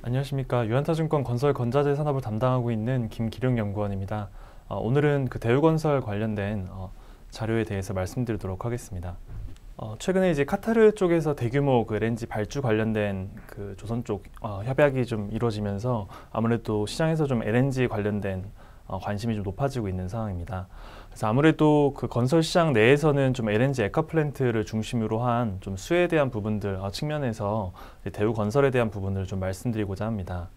안녕하십니까. 유한타증권 건설건자재 산업을 담당하고 있는 김기룡 연구원입니다. 오늘은 그 대우건설 관련된 자료에 대해서 말씀드리도록 하겠습니다. 최근에 이제 카타르 쪽에서 대규모 그 LNG 발주 관련된 그 조선 쪽 협약이 좀 이루어지면서 아무래도 시장에서 좀 LNG 관련된 관심이 좀 높아지고 있는 상황입니다. 그래서 아무래도 그 건설 시장 내에서는 좀 LNG 액화 플랜트를 중심으로 한 좀 수혜에 대한 부분들 측면에서 대우건설에 대한 부분을 좀 말씀드리고자 합니다.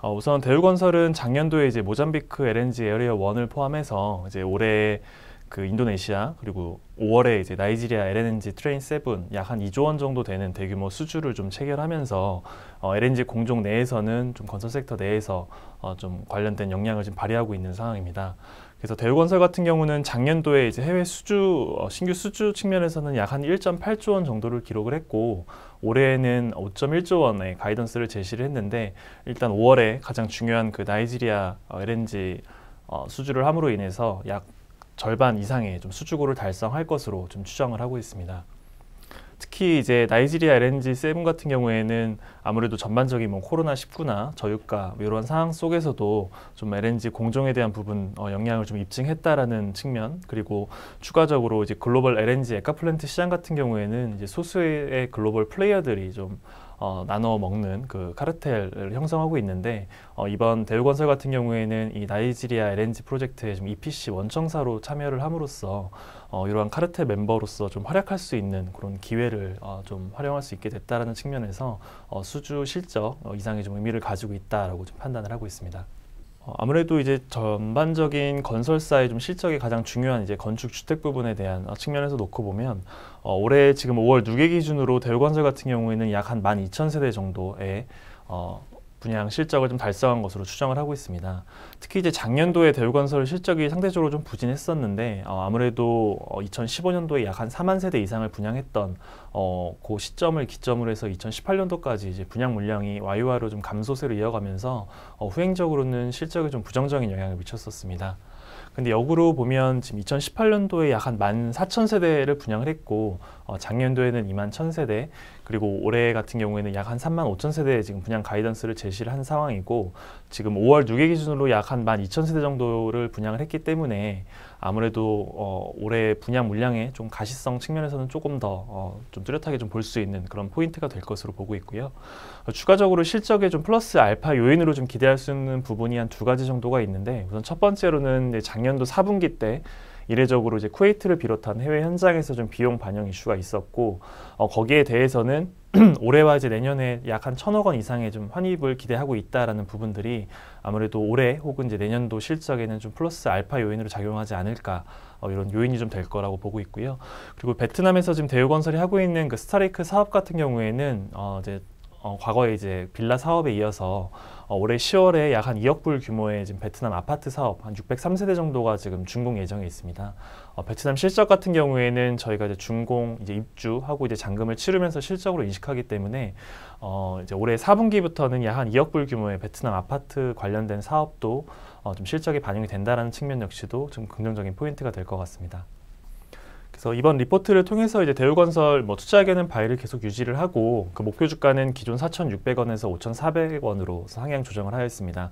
우선 대우건설은 작년도에 이제 모잠비크 LNG 에어리어 1을 포함해서 이제 올해 그 인도네시아 그리고 5월에 이제 나이지리아 LNG 트레인 7 약 한 2조 원 정도 되는 대규모 수주를 좀 체결하면서 LNG 공종 내에서는 좀 건설 섹터 내에서 좀 관련된 역량을 좀 발휘하고 있는 상황입니다. 그래서 대우건설 같은 경우는 작년도에 이제 해외 수주 신규 수주 측면에서는 약 한 1.8조 원 정도를 기록을 했고 올해는 5.1조 원의 가이던스를 제시를 했는데 일단 5월에 가장 중요한 그 나이지리아 LNG 수주를 함으로 인해서 약 절반 이상의 좀 수주고를 달성할 것으로 좀 추정을 하고 있습니다. 특히 이제 나이지리아 LNG 7 같은 경우에는 아무래도 전반적인 뭐 코로나19나 저유가 이런 상황 속에서도 좀 LNG 공정에 대한 부분 영향을 좀 입증했다라는 측면, 그리고 추가적으로 이제 글로벌 LNG 액화 플랜트 시장 같은 경우에는 이제 소수의 글로벌 플레이어들이 좀 나눠 먹는 그 카르텔을 형성하고 있는데 이번 대우건설 같은 경우에는 이 나이지리아 LNG 프로젝트에 좀 EPC 원청사로 참여를 함으로써 이러한 카르텔 멤버로서 좀 활약할 수 있는 그런 기회를 좀 활용할 수 있게 됐다라는 측면에서 수주 실적 이상의 좀 의미를 가지고 있다라고 좀 판단을 하고 있습니다. 아무래도 이제 전반적인 건설사의 좀 실적이 가장 중요한 이제 건축 주택 부분에 대한 측면에서 놓고 보면 올해 지금 5월 누계 기준으로 대우건설 같은 경우에는 약 한 12,000세대 정도의 분양 실적을 좀 달성한 것으로 추정을 하고 있습니다. 특히 이제 작년도에 대우건설 실적이 상대적으로 좀 부진했었는데 아무래도 2015년도에 약 한 4만 세대 이상을 분양했던 그 시점을 기점으로 해서 2018년도까지 이제 분양 물량이 와이와이로 좀 감소세로 이어가면서 후행적으로는 실적에 좀 부정적인 영향을 미쳤었습니다. 근데 역으로 보면 지금 2018년도에 약 한 14,000세대를 분양을 했고 작년도에는 21,000세대, 그리고 올해 같은 경우에는 약 한 35,000세대 지금 분양 가이던스를 제시를 한 상황이고 지금 5월 누계 기준으로 약 한 12,000세대 정도를 분양을 했기 때문에 아무래도 올해 분양 물량의 좀 가시성 측면에서는 조금 더 좀 뚜렷하게 좀 볼 수 있는 그런 포인트가 될 것으로 보고 있고요. 추가적으로 실적에 좀 플러스 알파 요인으로 좀 기대할 수 있는 부분이 한 두 가지 정도가 있는데, 우선 첫 번째로는 이제 작년도 4분기 때 이례적으로 이제 쿠웨이트를 비롯한 해외 현장에서 좀 비용 반영 이슈가 있었고 거기에 대해서는 올해와 이제 내년에 약 한 1,000억 원 이상의 좀 환입을 기대하고 있다라는 부분들이 아무래도 올해 혹은 이제 내년도 실적에는 좀 플러스 알파 요인으로 작용하지 않을까 이런 요인이 좀 될 거라고 보고 있고요. 그리고 베트남에서 지금 대우건설이 하고 있는 그 스타레이크 사업 같은 경우에는 이제 과거에 이제 빌라 사업에 이어서 올해 10월에 약 한 2억 불 규모의 지금 베트남 아파트 사업 한 603세대 정도가 지금 준공 예정에 있습니다. 베트남 실적 같은 경우에는 저희가 이제 준공 이제 입주하고 이제 잔금을 치르면서 실적으로 인식하기 때문에 이제 올해 4분기부터는 약 한 2억 불 규모의 베트남 아파트 관련된 사업도 좀 실적에 반영이 된다라는 측면 역시도 좀 긍정적인 포인트가 될 것 같습니다. 그래서 이번 리포트를 통해서 이제 대우건설 투자 의견은 바이를 계속 유지를 하고 그 목표 주가는 기존 4,600원에서 5,400원으로 상향 조정을 하였습니다.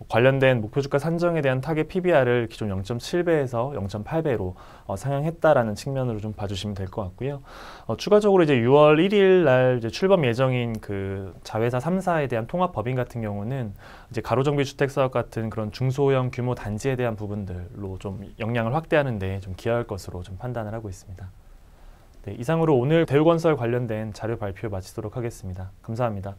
관련된 목표 주가 산정에 대한 타겟 PBR을 기존 0.7배에서 0.8배로 상향했다라는 측면으로 좀 봐주시면 될 것 같고요. 추가적으로 이제 6월 1일 날 이제 출범 예정인 그 자회사 3사에 대한 통합 법인 같은 경우는 이제 가로정비 주택 사업 같은 그런 중소형 규모 단지에 대한 부분들로 좀 역량을 확대하는 데 좀 기여할 것으로 좀 판단을 하고 있습니다. 네, 이상으로 오늘 대우건설 관련된 자료 발표 마치도록 하겠습니다. 감사합니다.